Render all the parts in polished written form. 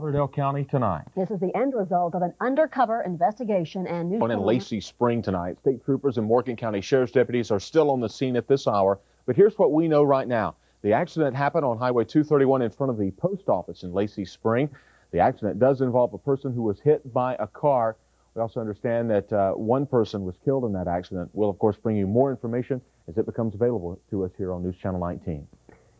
Lauderdale County tonight. This is the end result of an undercover investigation and news. In Lacey Spring tonight, state troopers and Morgan County Sheriff's deputies are still on the scene at this hour. But here's what we know right now. The accident happened on Highway 231 in front of the post office in Lacey Spring. The accident does involve a person who was hit by a car. We also understand that one person was killed in that accident. We'll, of course, bring you more information as it becomes available to us here on News Channel 19.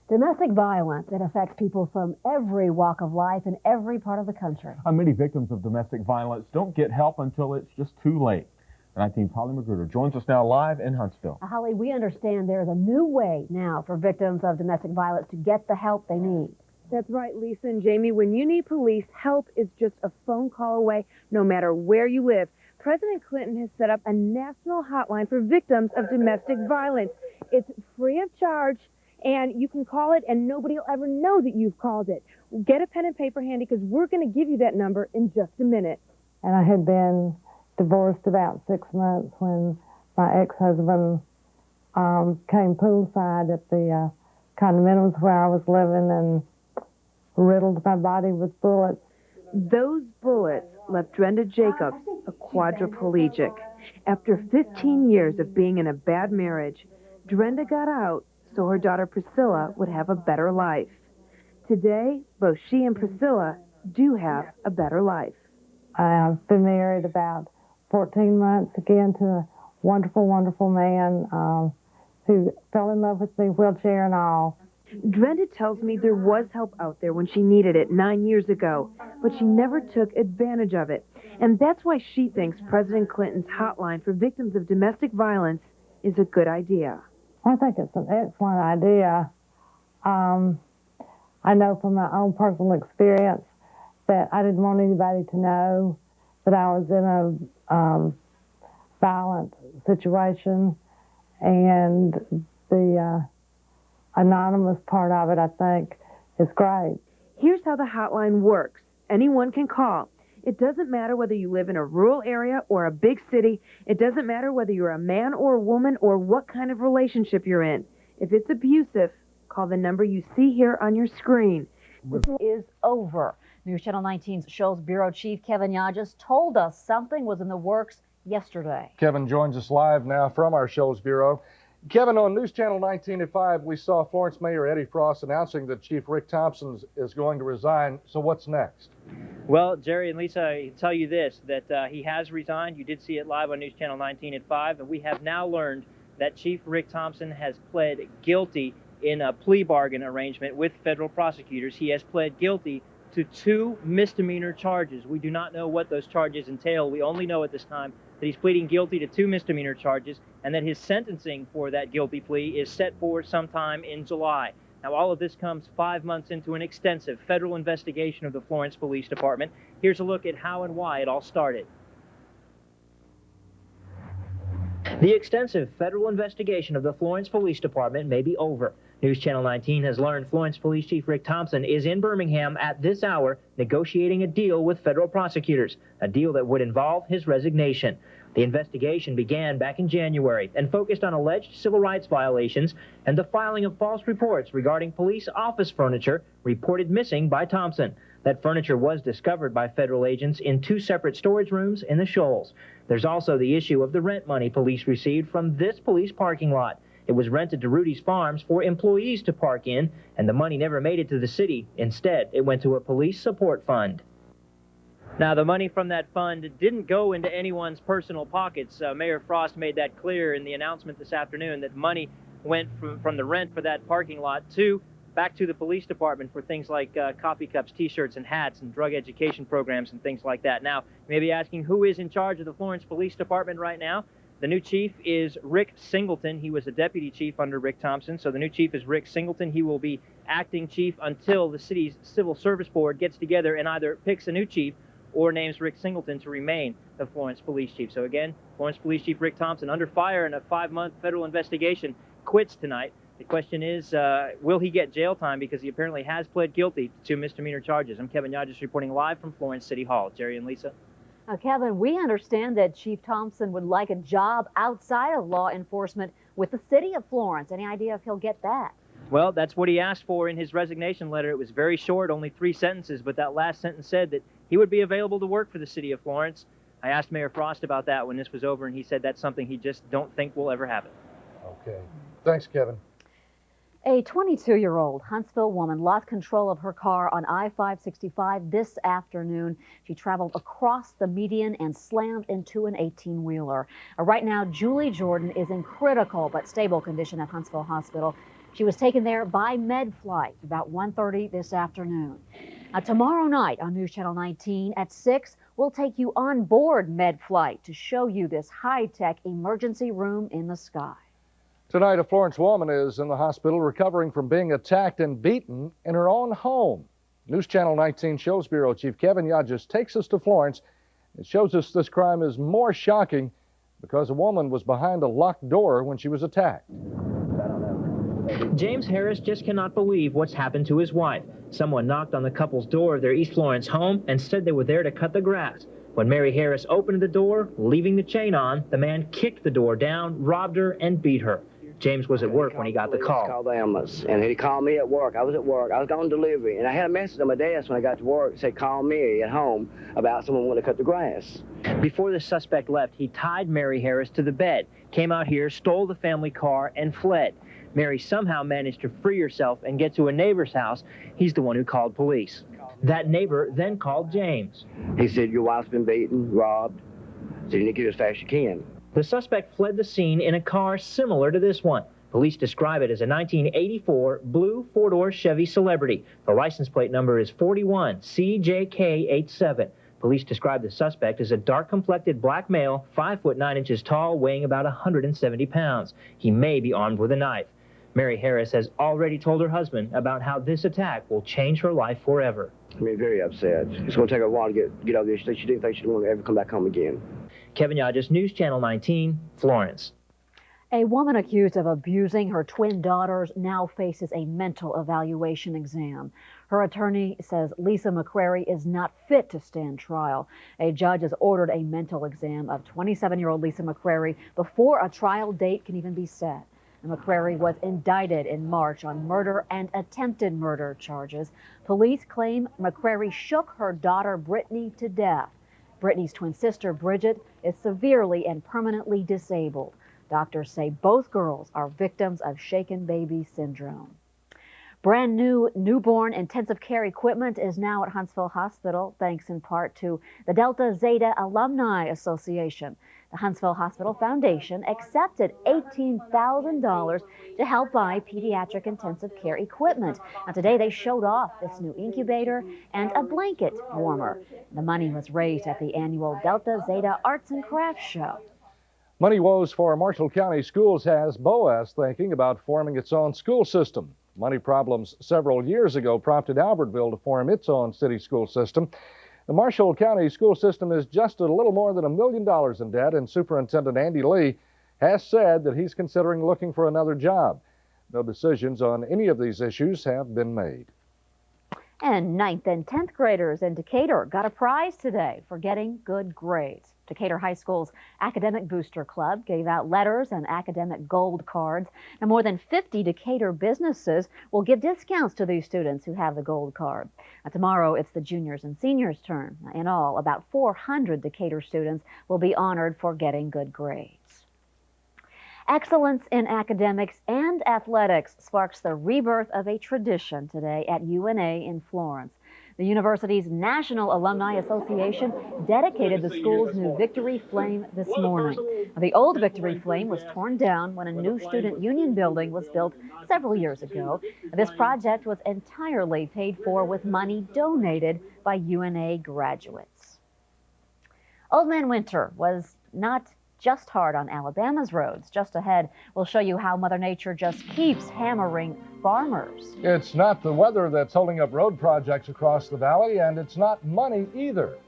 Domestic violence, it affects people from every walk of life in every part of the country. Many victims of domestic violence don't get help until it's just too late. 19's Holly Magruder joins us now live in Huntsville. Holly, we understand there's a new way now for victims of domestic violence to get the help they need. That's right, Lisa and Jamie. When you need police, help is just a phone call away, no matter where you live. President Clinton has set up a national hotline for victims of domestic violence. It's free of charge, and you can call it, and nobody will ever know that you've called it. Get a pen and paper handy, because we're going to give you that number in just a minute. And I had been divorced about 6 months when my ex-husband came poolside at the condominiums where I was living and riddled my body with bullets. Those bullets left Drenda Jacobs a quadriplegic. After 15 years of being in a bad marriage, Drenda got out so her daughter Priscilla would have a better life. Today, both she and Priscilla do have a better life. I've been married about 14 months again to a wonderful, wonderful man who fell in love with me, wheelchair and all. Drenda tells me there was help out there when she needed it 9 years ago, but she never took advantage of it. And that's why she thinks President Clinton's hotline for victims of domestic violence is a good idea. I think it's an excellent idea. I know from my own personal experience that I didn't want anybody to know that I was in a violent situation, and the anonymous part of it, I think, is great. Here's how the hotline works. Anyone can call. It doesn't matter whether you live in a rural area or a big city. It doesn't matter whether you're a man or a woman or what kind of relationship you're in. If it's abusive, call the number you see here on your screen. Is over. News Channel 19's Shoals Bureau Chief Kevin Yodges told us something was in the works yesterday. Kevin joins us live now from our Shoals Bureau. Kevin, on News Channel 19 at 5, we saw Florence Mayor Eddie Frost announcing that Chief Rick Thompson is going to resign. So what's next? Well, Jerry and Lisa, I can tell you this, that he has resigned. You did see it live on News Channel 19 at 5, and we have now learned that Chief Rick Thompson has pled guilty in a plea bargain arrangement with federal prosecutors. He has pled guilty to 2 misdemeanor charges. We do not know what those charges entail. We only know at this time that he's pleading guilty to 2 misdemeanor charges and that his sentencing for that guilty plea is set for sometime in July. Now, all of this comes 5 months into an extensive federal investigation of the Florence Police Department. Here's a look at how and why it all started. The extensive federal investigation of the Florence Police Department may be over. News Channel 19 has learned Florence Police Chief Rick Thompson is in Birmingham at this hour negotiating a deal with federal prosecutors, a deal that would involve his resignation. The investigation began back in January and focused on alleged civil rights violations and the filing of false reports regarding police office furniture reported missing by Thompson. That furniture was discovered by federal agents in 2 separate storage rooms in the Shoals. There's also the issue of the rent money police received from this police parking lot. It was rented to Rudy's Farms for employees to park in, and the money never made it to the city. Instead, it went to a police support fund. Now, the money from that fund didn't go into anyone's personal pockets. Mayor Frost made that clear in the announcement this afternoon that money went from the rent for that parking lot back to the police department for things like coffee cups, T-shirts, and hats, and drug education programs and things like that. Now, you may be asking who is in charge of the Florence Police Department right now. The new chief is Rick Singleton. He was a deputy chief under Rick Thompson, so the new chief is Rick Singleton. He will be acting chief until the city's Civil Service Board gets together and either picks a new chief or names Rick Singleton to remain the Florence Police Chief. So again, Florence Police Chief Rick Thompson, under fire in a 5-month federal investigation, quits tonight. The question is, will he get jail time, because he apparently has pled guilty to 2 misdemeanor charges. I'm Kevin Yodges reporting live from Florence City Hall. Jerry and Lisa. Now, Kevin, we understand that Chief Thompson would like a job outside of law enforcement with the city of Florence. Any idea if he'll get that? Well, that's what he asked for in his resignation letter. It was very short, only 3 sentences, but that last sentence said that he would be available to work for the city of Florence. I asked Mayor Frost about that when this was over, and he said that's something he just don't think will ever happen. Okay. Thanks, Kevin. A 22-year-old Huntsville woman lost control of her car on I-565 this afternoon. She traveled across the median and slammed into an 18-wheeler. Right now, Julie Jordan is in critical but stable condition at Huntsville Hospital. She was taken there by med flight about 1:30 this afternoon. Tomorrow night on News Channel 19 at 6, we'll take you on board med flight to show you this high-tech emergency room in the sky. Tonight, a Florence woman is in the hospital recovering from being attacked and beaten in her own home. News Channel 19 Shows Bureau Chief Kevin Yodges takes us to Florence. It shows us this crime is more shocking because a woman was behind a locked door when she was attacked. James Harris just cannot believe what's happened to his wife. Someone knocked on the couple's door of their East Florence home and said they were there to cut the grass. When Mary Harris opened the door, leaving the chain on, the man kicked the door down, robbed her, and beat her. James was at work when he got the call. Called the ambulance, and he called me at work. I was at work. I was on delivery, and I had a message on my desk when I got to work. It said, call Mary at home about someone wanting to cut the grass. Before the suspect left, he tied Mary Harris to the bed, came out here, stole the family car, and fled. Mary somehow managed to free herself and get to a neighbor's house. He's the one who called police. That neighbor then called James. He said, your wife's been beaten, robbed, so you need to get as fast as you can. The suspect fled the scene in a car similar to this one. Police describe it as a 1984 blue four-door Chevy Celebrity. The license plate number is 41CJK87. Police describe the suspect as a dark-complected black male, 5 foot 9 inches tall, weighing about 170 pounds. He may be armed with a knife. Mary Harris has already told her husband about how this attack will change her life forever. I mean, very upset. It's going to take her a while to get over this. She didn't think she'd want to ever come back home again. Kevin Yodges, News Channel 19, Florence. A woman accused of abusing her twin daughters now faces a mental evaluation exam. Her attorney says Lisa McCrary is not fit to stand trial. A judge has ordered a mental exam of 27-year-old Lisa McCrary before a trial date can even be set. McCrary was indicted in March on murder and attempted murder charges. Police claim McCrary shook her daughter Brittany to death. Brittany's twin sister Bridget is severely and permanently disabled. Doctors say both girls are victims of shaken baby syndrome. Brand new newborn intensive care equipment is now at Huntsville Hospital, thanks in part to the Delta Zeta Alumni Association. The Huntsville Hospital Foundation accepted $18,000 to help buy pediatric intensive care equipment. Now today they showed off this new incubator and a blanket warmer. The money was raised at the annual Delta Zeta Arts and Crafts Show. Money woes for Marshall County Schools has BOAS thinking about forming its own school system. Money problems several years ago prompted Albertville to form its own city school system. The Marshall County school system is just a little more than $1 million in debt, and Superintendent Andy Lee has said that he's considering looking for another job. No decisions on any of these issues have been made. And 9th and 10th graders in Decatur got a prize today for getting good grades. Decatur High School's Academic Booster Club gave out letters and academic gold cards. Now, more than 50 Decatur businesses will give discounts to these students who have the gold card. Now, tomorrow, it's the juniors and seniors' turn. In all, about 400 Decatur students will be honored for getting good grades. Excellence in academics and athletics sparks the rebirth of a tradition today at UNA in Florence. The university's National Alumni Association dedicated the school's new Victory Flame this morning. The old Victory Flame was torn down when a new student union building was built several years ago. This project was entirely paid for with money donated by UNA graduates. Old Man Winter was not just hard on Alabama's roads. Just ahead, we'll show you how Mother Nature just keeps hammering farmers. It's not the weather that's holding up road projects across the valley, and it's not money either.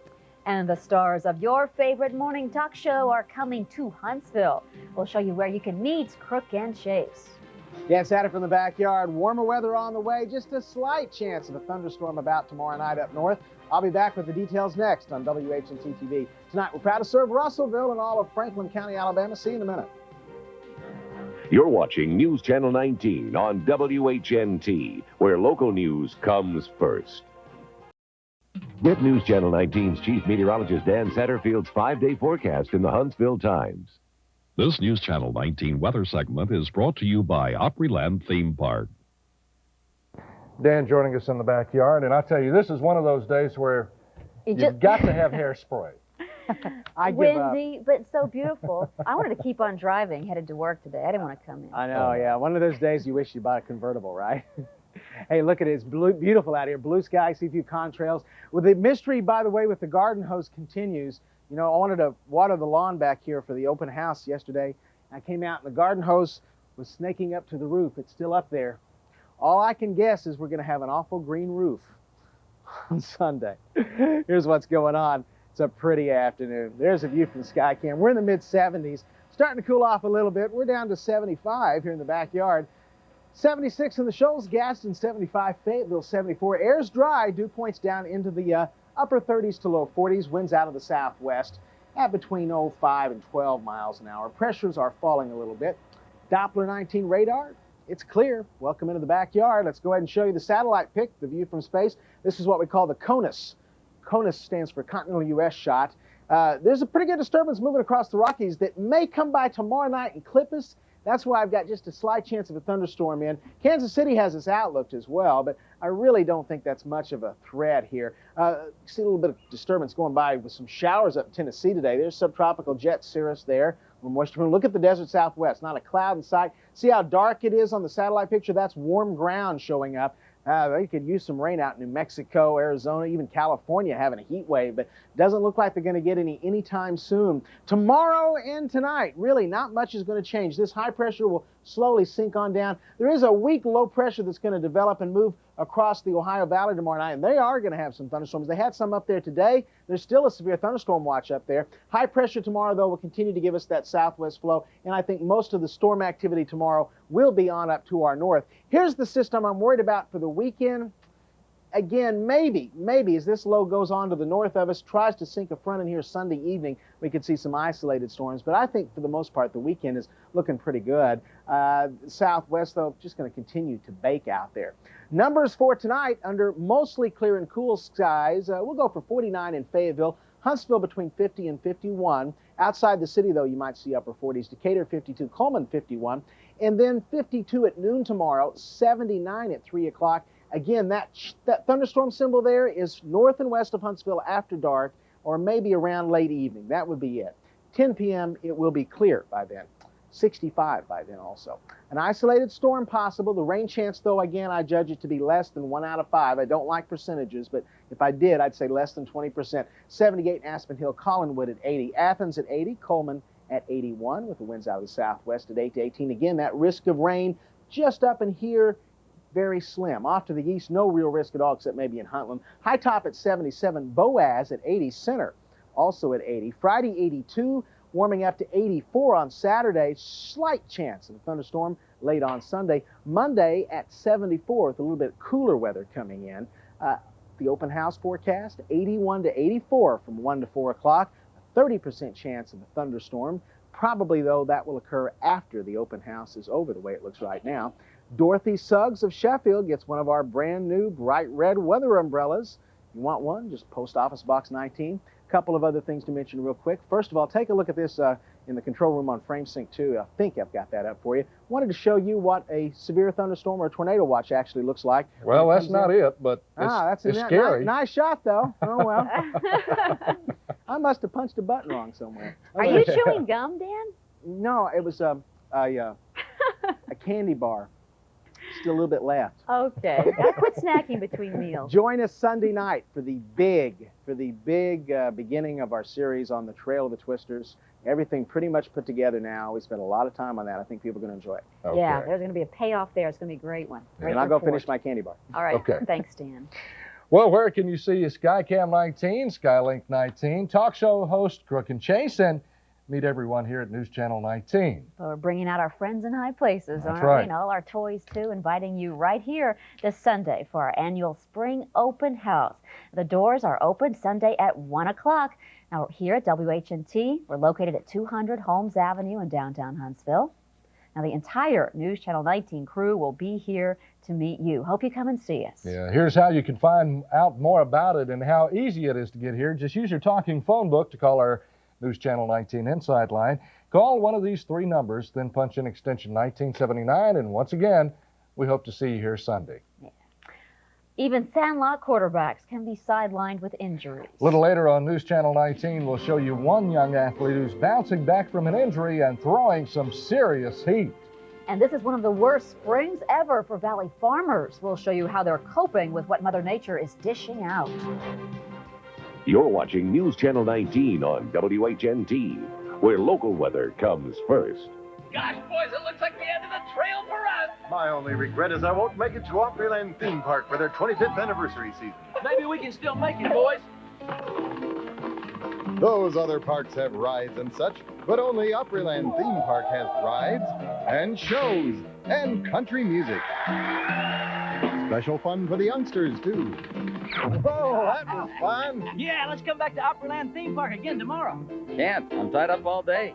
And the stars of your favorite morning talk show are coming to Huntsville. We'll show you where you can meet Crook and Chase. Yes, at it from the backyard. Warmer weather on the way. Just a slight chance of a thunderstorm about tomorrow night up north. I'll be back with the details next on WHNT TV. Tonight, we're proud to serve Russellville and all of Franklin County, Alabama. See you in a minute. You're watching News Channel 19 on WHNT, where local news comes first. Get News Channel 19's Chief Meteorologist Dan Satterfield's 5-day forecast in the Huntsville Times. This News Channel 19 weather segment is brought to you by Opryland Theme Park. Dan joining us in the backyard, and I tell you, this is one of those days where you've got to have hairspray. Windy, but so beautiful. I wanted to keep on driving, headed to work today. I didn't want to come in. I know, yeah. One of those days you wish you bought a convertible, right? Hey, look at it. It's beautiful out here. Blue sky, see a few contrails. Well, the mystery, by the way, with the garden hose continues. You know, I wanted to water the lawn back here for the open house yesterday. I came out and the garden hose was snaking up to the roof. It's still up there. All I can guess is we're going to have an awful green roof on Sunday. Here's what's going on. It's a pretty afternoon. There's a view from the Skycam. We're in the mid-70s, starting to cool off a little bit. We're down to 75 here in the backyard. 76 in the Shoals, Gaston 75, Fayetteville 74. Air's dry, dew points down into the upper 30s to low 40s. Winds out of the southwest at between 5 and 12 miles an hour. Pressures are falling a little bit. Doppler 19 radar, it's clear. Welcome into the backyard. Let's go ahead and show you the satellite pic, the view from space. This is what we call the CONUS. CONUS stands for Continental U.S. Shot. There's a pretty good disturbance moving across the Rockies that may come by tomorrow night and clip us. That's why I've got just a slight chance of a thunderstorm in. Kansas City has this outlooked as well, but I really don't think that's much of a threat here. See a little bit of disturbance going by with some showers up in Tennessee today. There's subtropical jet cirrus there. Moisture. Look at the desert southwest. Not a cloud in sight. See how dark it is on the satellite picture? That's warm ground showing up. They could use some rain out in New Mexico, Arizona, even California having a heat wave, but doesn't look like they're going to get anytime soon. Tomorrow and tonight, really not much is going to change. This high pressure will slowly sink on down. There is a weak low pressure that's going to develop and move across the Ohio Valley tomorrow night, and they are going to have some thunderstorms. They had some up there today. There's still a severe thunderstorm watch up there. High pressure tomorrow, though, will continue to give us that southwest flow, and I think most of the storm activity tomorrow will be on up to our north. Here's the system I'm worried about for the weekend. Again, maybe as this low goes on to the north of us, tries to sink a front in here Sunday evening, we could see some isolated storms. But I think for the most part, the weekend is looking pretty good. Southwest, though, just going to continue to bake out there. Numbers for tonight under mostly clear and cool skies. We'll go for 49 in Fayetteville. Huntsville between 50 and 51. Outside the city, though, you might see upper 40s. Decatur 52, Coleman 51. And then 52 at noon tomorrow, 79 at 3 o'clock. Again, that thunderstorm symbol there is north and west of Huntsville after dark, or maybe around late evening. That would be it. 10 p.m., it will be clear by then. 65 by then also. An isolated storm possible. The rain chance, though, again, I judge it to be less than 1 out of 5. I don't like percentages, but if I did, I'd say less than 20%. 78 Aspen Hill, Collinwood at 80. Athens at 80. Coleman at 81 with the winds out of the southwest at 8 to 18. Again, that risk of rain just up in here, very slim. Off to the east, no real risk at all except maybe in Huntland. High top at 77. Boaz at 80. Center also at 80. Friday 82. Warming up to 84 on Saturday. Slight chance of a thunderstorm late on Sunday. Monday at 74 with a little bit cooler weather coming in. The open house forecast, 81 to 84 from 1 to 4 o'clock. A 30% chance of a thunderstorm. Probably, though, that will occur after the open house is over the way it looks right now. Dorothy Suggs of Sheffield gets one of our brand new bright red weather umbrellas. If you want one, just Post Office Box 19. Couple of other things to mention real quick. First of all, take a look at this in the control room on FrameSync 2. I think I've got that up for you. Wanted to show you what a severe thunderstorm or a tornado watch actually looks like. Well, that's not it, but it's scary. Nice shot, though. Oh, well. I must have punched a button wrong somewhere. Are you chewing gum, Dan? No, it was a candy bar. Still a little bit left. Okay. I quit snacking between meals. Join us Sunday night for the big beginning of our series on the Trail of the Twisters. Everything pretty much put together now. We spent a lot of time on that. I think people are going to enjoy it. Okay. Yeah, there's going to be a payoff there. It's going to be a great one. And I'll go finish my candy bar. All right. Okay. Thanks, Dan. Well, where can you see Skycam 19, Skylink 19, talk show host Crook and Chase, and meet everyone here at News Channel 19. We're bringing out our friends in high places, That's aren't right. we? And all our toys, too, inviting you right here this Sunday for our annual spring open house. The doors are open Sunday at 1 o'clock. Now, here at WHNT, we're located at 200 Holmes Avenue in downtown Huntsville. Now, the entire News Channel 19 crew will be here to meet you. Hope you come and see us. Yeah, here's how you can find out more about it and how easy it is to get here. Just use your talking phone book to call our News Channel 19 Inside line. Call one of these 3 numbers, then punch in extension 1979, and once again, we hope to see you here Sunday. Yeah. Even Sandlot quarterbacks can be sidelined with injuries. A little later on News Channel 19, we'll show you one young athlete who's bouncing back from an injury and throwing some serious heat. And this is one of the worst springs ever for Valley farmers. We'll show you how they're coping with what Mother Nature is dishing out. You're watching News Channel 19 on WHNT, where local weather comes first. Gosh, boys, it looks like the end of the trail for us. My only regret is I won't make it to Opryland Theme Park for their 25th anniversary season. Maybe we can still make it, boys. Those other parks have rides and such, but only Opryland Theme Park has rides and shows and country music. Special fun for the youngsters, too. Oh, that was fun. Yeah, let's come back to Opryland Theme Park again tomorrow. Can't. I'm tied up all day.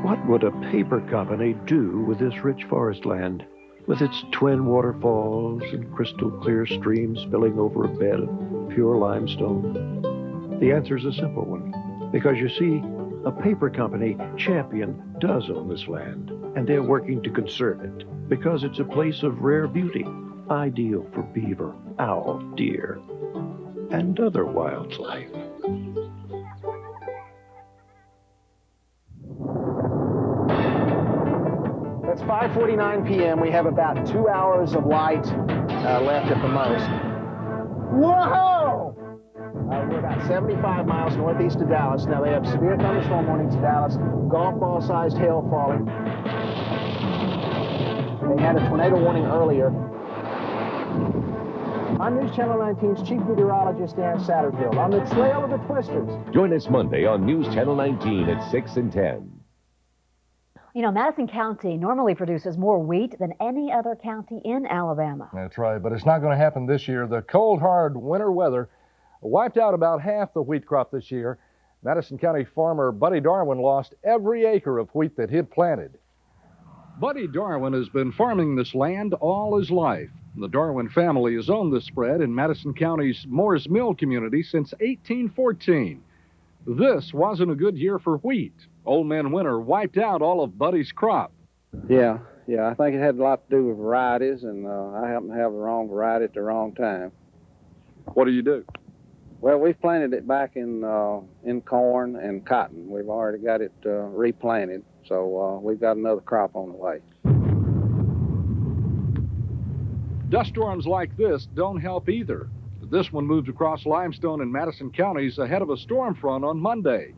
What would a paper company do with this rich forest land, with its twin waterfalls and crystal clear streams spilling over a bed of pure limestone? The answer is a simple one, because you see, a paper company, Champion, does own this land, and they're working to conserve it, because it's a place of rare beauty, ideal for beaver, owl, deer, and other wildlife. It's 5:49 p.m. We have about 2 hours of light left at the most. Whoa! We're about 75 miles northeast of Dallas. Now, they have severe thunderstorm warnings in Dallas, golf ball-sized hail falling. They had a tornado warning earlier. I'm News Channel 19's Chief Meteorologist Dan Satterfield on the trail of the Twisters. Join us Monday on News Channel 19 at 6 and 10. You know, Madison County normally produces more wheat than any other county in Alabama. That's right, but it's not going to happen this year. The cold, hard winter weather wiped out about half the wheat crop this year. Madison County farmer Buddy Darwin lost every acre of wheat that he'd planted. Buddy Darwin has been farming this land all his life. The Darwin family has owned this spread in Madison County's Moore's Mill community since 1814. This wasn't a good year for wheat. Old Man Winter wiped out all of Buddy's crop. Yeah, I think it had a lot to do with varieties, and I happened to have the wrong variety at the wrong time. What do you do? Well, we've planted it back in corn and cotton. We've already got it replanted, so we've got another crop on the way. Dust storms like this don't help either. This one moved across Limestone and Madison counties ahead of a storm front on Monday.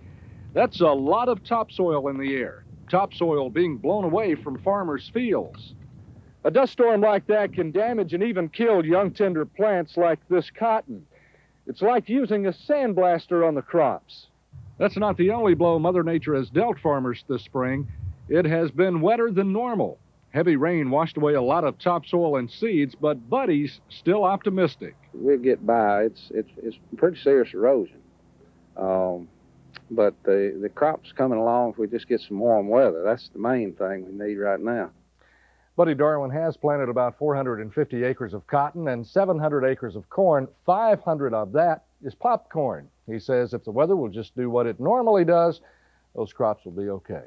That's a lot of topsoil in the air, topsoil being blown away from farmers' fields. A dust storm like that can damage and even kill young tender plants like this cotton. It's like using a sandblaster on the crops. That's not the only blow Mother Nature has dealt farmers this spring. It has been wetter than normal. Heavy rain washed away a lot of topsoil and seeds, but Buddy's still optimistic. We'll get by. It's pretty serious erosion. But the crop's coming along if we just get some warm weather. That's the main thing we need right now. Buddy Darwin has planted about 450 acres of cotton and 700 acres of corn. 500 of that is popcorn. He says if the weather will just do what it normally does, those crops will be okay.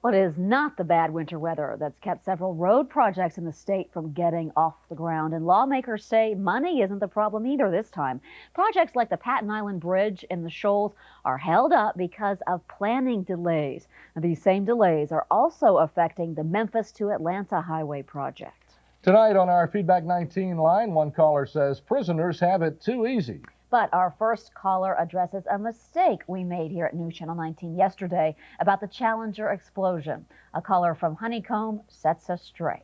Well, it is not the bad winter weather that's kept several road projects in the state from getting off the ground. And lawmakers say money isn't the problem either this time. Projects like the Patton Island Bridge in the Shoals are held up because of planning delays. And these same delays are also affecting the Memphis to Atlanta Highway project. Tonight on our Feedback 19 line, one caller says prisoners have it too easy. But our first caller addresses a mistake we made here at News Channel 19 yesterday about the Challenger explosion. A caller from Honeycomb sets us straight.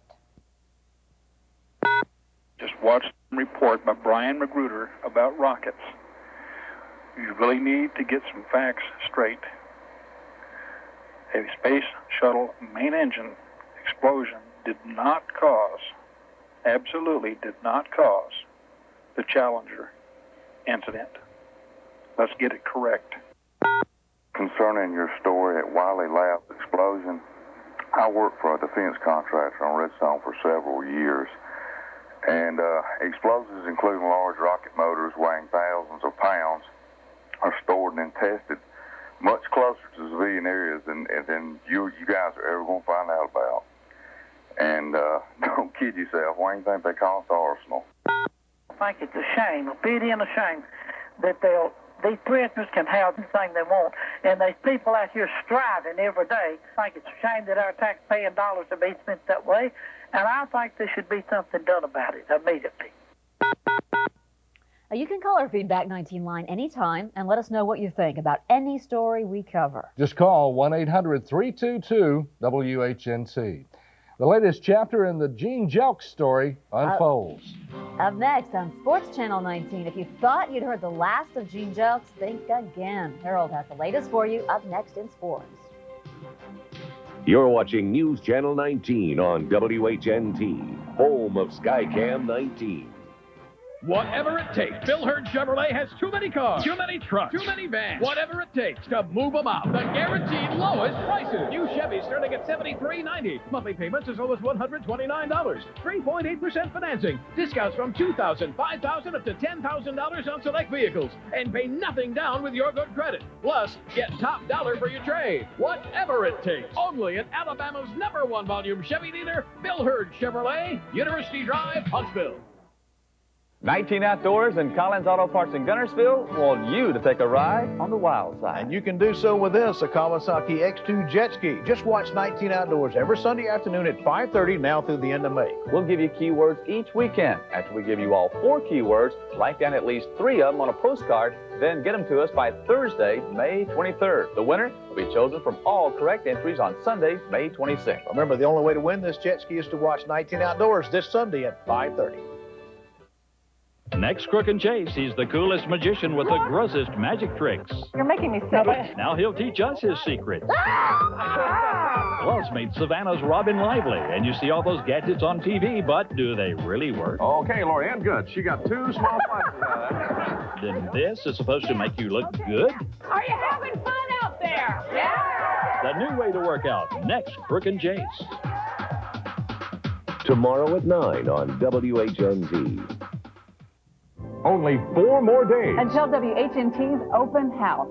Just watched a report by Brian Magruder about rockets. You really need to get some facts straight. A space shuttle main engine explosion did not cause, absolutely did not cause, the Challenger incident. Let's get it correct. Concerning your story at Wiley Lab explosion, explosion. I worked for a defense contractor on Redstone for several years, and explosives, including large rocket motors weighing thousands of pounds, are stored and tested much closer to civilian areas than you guys are ever going to find out about. And don't kid yourself. Why do you think they call it the arsenal? I think it's a shame, a pity and a shame, that these prisoners can have anything they want, and there's people out here striving every day. I think it's a shame that our taxpaying dollars are being spent that way, and I think there should be something done about it immediately. You can call our Feedback 19 line anytime and let us know what you think about any story we cover. Just call 1-800-322-WHNT. The latest chapter in the Gene Jelks story unfolds. Up next on Sports Channel 19, if you thought you'd heard the last of Gene Jelks, think again. Harold has the latest for you up next in sports. You're watching News Channel 19 on WHNT, home of Skycam 19. Whatever it takes, Bill Hurd Chevrolet has too many cars, too many trucks, too many vans. Whatever it takes to move them out. The guaranteed lowest prices. New Chevy starting at $73.90. Monthly payments as low as $129. 3.8% financing. Discounts from $2,000, $5,000 up to $10,000 on select vehicles. And pay nothing down with your good credit. Plus, get top dollar for your trade. Whatever it takes. Only at Alabama's #1 volume Chevy dealer, Bill Hurd Chevrolet, University Drive, Huntsville. 19 Outdoors and Collins Auto Parts in Gunnersville want you to take a ride on the wild side. And you can do so with this, a Kawasaki X2 jet ski. Just watch 19 Outdoors every Sunday afternoon at 5:30 now through the end of May. We'll give you keywords each weekend. After we give you all 4 keywords, write down at least 3 of them on a postcard, then get them to us by Thursday, May 23rd. The winner will be chosen from all correct entries on Sunday, May 26th. Remember, the only way to win this jet ski is to watch 19 Outdoors this Sunday at 5:30. Next, Crook and Chase. He's the coolest magician with the grossest magic tricks. You're making me sick. Now he'll teach us his secrets. Plus, meet Savannah's Robin Lively. And you see all those gadgets on TV, but do they really work? Okay, Lorianne, good. She got 2 small slices out of that. Then this is supposed to make you look good? Are you having fun out there? Yeah? The new way to work out. Next, Crook and Chase. Tomorrow at 9 on WHNT. Only 4 more days until WHNT's open house.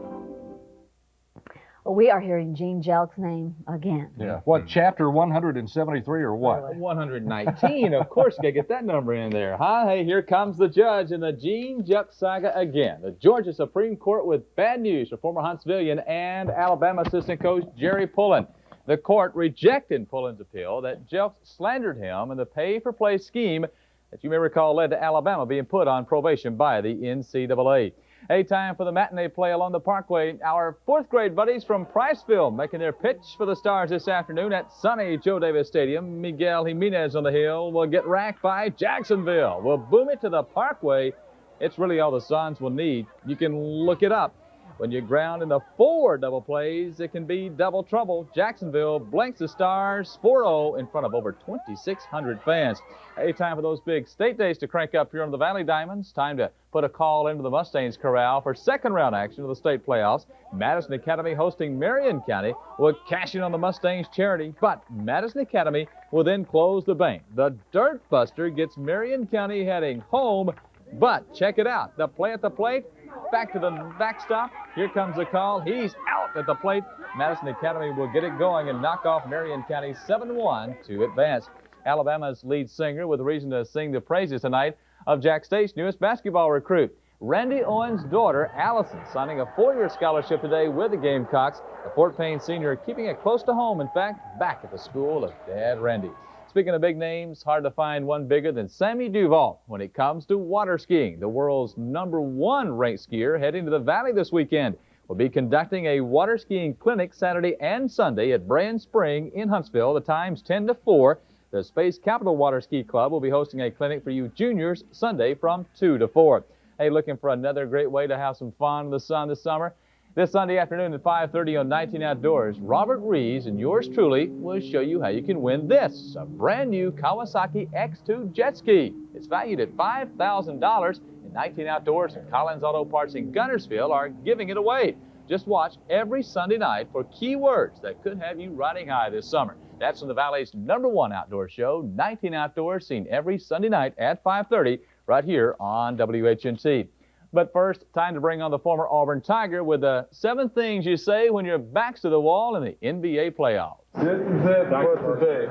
Well, we are hearing Gene Jelks' name again. Yeah. What, chapter 173 or what? 119. Of course, you got to get that number in there, huh? Hey, here comes the judge in the Gene Jelks saga again. The Georgia Supreme Court with bad news for former Huntsvillian and Alabama assistant coach Jerry Pullen. The court rejected Pullen's appeal that Jelks slandered him in the pay-for-play scheme that you may recall led to Alabama being put on probation by the NCAA. Hey, time for the matinee play along the Parkway. Our 4th grade buddies from Priceville making their pitch for the Stars this afternoon at sunny Joe Davis Stadium. Miguel Jimenez on the hill will get racked by Jacksonville. We'll boom it to the Parkway. It's really all the Suns will need. You can look it up. When you ground in the 4 double plays, it can be double trouble. Jacksonville blanks the Stars 4-0 in front of over 2,600 fans. Hey, time for those big state days to crank up here on the Valley Diamonds. Time to put a call into the Mustangs corral for second-round action of the state playoffs. Madison Academy hosting Marion County will cash in on the Mustangs charity, but Madison Academy will then close the bank. The Dirt Buster gets Marion County heading home, but check it out. The play at the plate. Back to the backstop. Here comes the call. He's out at the plate. Madison Academy will get it going and knock off Marion County 7-1 to advance. Alabama's lead singer with reason to sing the praises tonight of Jack State's newest basketball recruit. Randy Owens' daughter, Allison, signing a 4-year scholarship today with the Gamecocks. The Fort Payne senior keeping it close to home, in fact, back at the school of Dad Randy. Speaking of big names, hard to find one bigger than Sammy Duval when it comes to water skiing. The world's #1 ranked skier heading to the Valley this weekend will be conducting a water skiing clinic Saturday and Sunday at Brand Spring in Huntsville. The time's 10 to 4. The Space Capital Water Ski Club will be hosting a clinic for you juniors Sunday from 2 to 4. Hey, looking for another great way to have some fun in the sun this summer? This Sunday afternoon at 5:30 on 19 Outdoors, Robert Rees and yours truly will show you how you can win this, a brand new Kawasaki X2 jet ski. It's valued at $5,000, and 19 Outdoors and Collins Auto Parts in Gunnersville are giving it away. Just watch every Sunday night for keywords that could have you riding high this summer. That's from the Valley's #1 outdoor show, 19 Outdoors, seen every Sunday night at 5:30 right here on WHNT. But first, time to bring on the former Auburn Tiger with the 7 things you say when your back's to the wall in the NBA playoffs. This is it for today.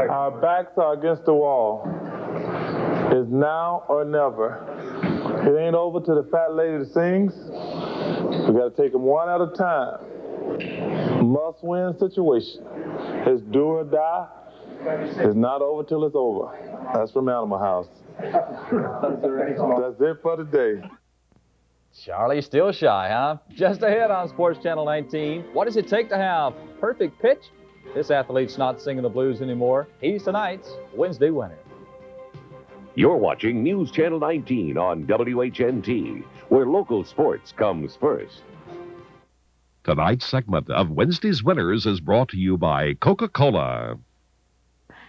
Our backs are against the wall. It's now or never. It ain't over till the fat lady sings. We got to take them one at a time. Must-win situation. It's do or die. It's not over till it's over. That's from Animal House. That's it for today. Charlie's still shy, huh? Just ahead on Sports Channel 19. What does it take to have perfect pitch? This athlete's not singing the blues anymore. He's tonight's Wednesday winner. You're watching News Channel 19 on WHNT, where local sports comes first. Tonight's segment of Wednesday's Winners is brought to you by Coca-Cola.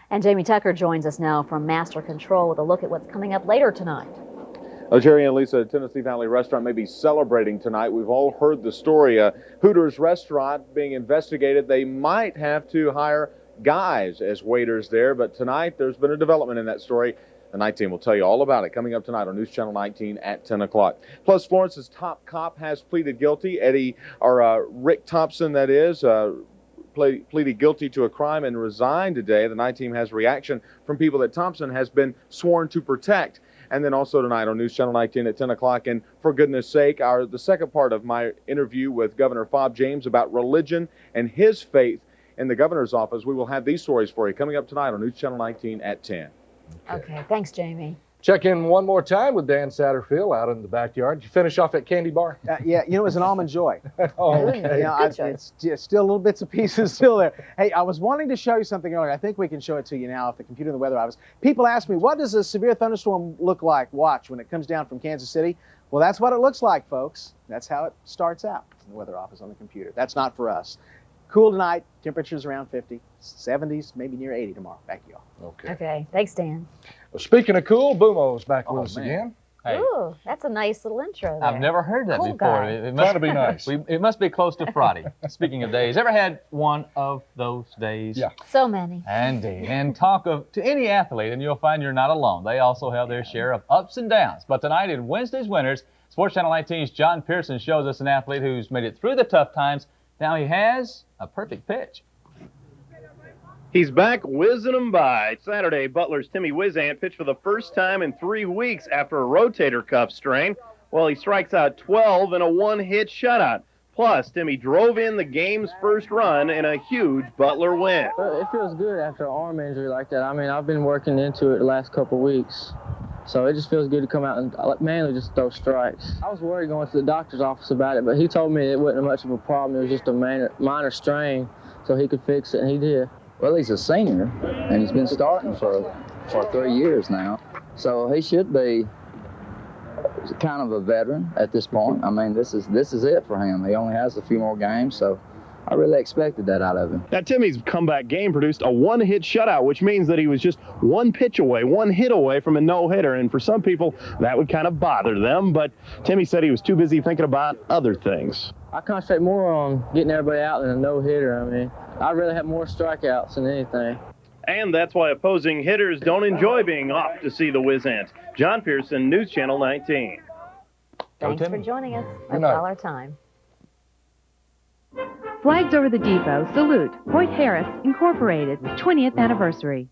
And Jamie Tucker joins us now from Master Control with a look at what's coming up later tonight. Well, Jerry and Lisa, Tennessee Valley Restaurant may be celebrating tonight. We've all heard the story. Hooters restaurant being investigated. They might have to hire guys as waiters there, but tonight there's been a development in that story. The night team will tell you all about it coming up tonight on News Channel 19 at 10 o'clock. Plus, Florence's top cop has pleaded guilty. Rick Thompson, that is, pleaded guilty to a crime and resigned today. The night team has reaction from people that Thompson has been sworn to protect. And then also tonight on News Channel 19 at 10 o'clock. And for goodness sake, the second part of my interview with Governor Fob James about religion and his faith in the governor's office. We will have these stories for you coming up tonight on News Channel 19 at 10. Okay, thanks, Jamie. Check in one more time with Dan Satterfield out in the backyard. Did you finish off at Candy Bar? Yeah, it was an Almond Joy. Oh, okay. It's just still little bits and pieces still there. Hey, I was wanting to show you something earlier. I think we can show it to you now if the computer and the weather office. People ask me, what does a severe thunderstorm look like, watch, when it comes down from Kansas City? Well, that's what it looks like, folks. That's how it starts out in the weather office on the computer. That's not for us. Cool tonight, temperatures around 50, 70s, maybe near 80 tomorrow. Back to y'all. Okay, thanks, Dan. Well, speaking of cool, Boomo's back with us again. Hey. Ooh, that's a nice little intro there. I've never heard that Cool before. guy. It Trying to be nice. It must be close to Friday. Speaking of days, ever had one of those days? Yeah. So many. Indeed. And talk to any athlete, and you'll find you're not alone. They also have their share of ups and downs. But tonight in Wednesday's Winners, Sports Channel 19's John Pearson shows us an athlete who's made it through the tough times. Now he has a perfect pitch. He's back whizzing them by. Saturday, Butler's Timmy Wizant pitched for the first time in 3 weeks after a rotator cuff strain. Well, he strikes out 12 in a one-hit shutout. Plus, Timmy drove in the game's first run in a huge Butler win. It feels good after an arm injury like that. I mean, I've been working into it the last couple of weeks. So it just feels good to come out and mainly just throw strikes. I was worried going to the doctor's office about it, but he told me it wasn't much of a problem. It was just a minor strain, so he could fix it, and he did. Well, he's a senior, and he's been starting for 3 years now. So he should be kind of a veteran at this point. I mean, this is it for him. He only has a few more games, so I really expected that out of him. Now, Timmy's comeback game produced a one-hit shutout, which means that he was just one pitch away, one hit away from a no-hitter. And for some people, that would kind of bother them. But Timmy said he was too busy thinking about other things. I concentrate more on getting everybody out than a no-hitter. I mean, I'd rather have more strikeouts than anything. And that's why opposing hitters don't enjoy being off to see the Wizant. John Pearson, News Channel 19. Thanks for joining us. That's all our time. Flags over the Depot salute Hoyt Harris Incorporated 20th anniversary.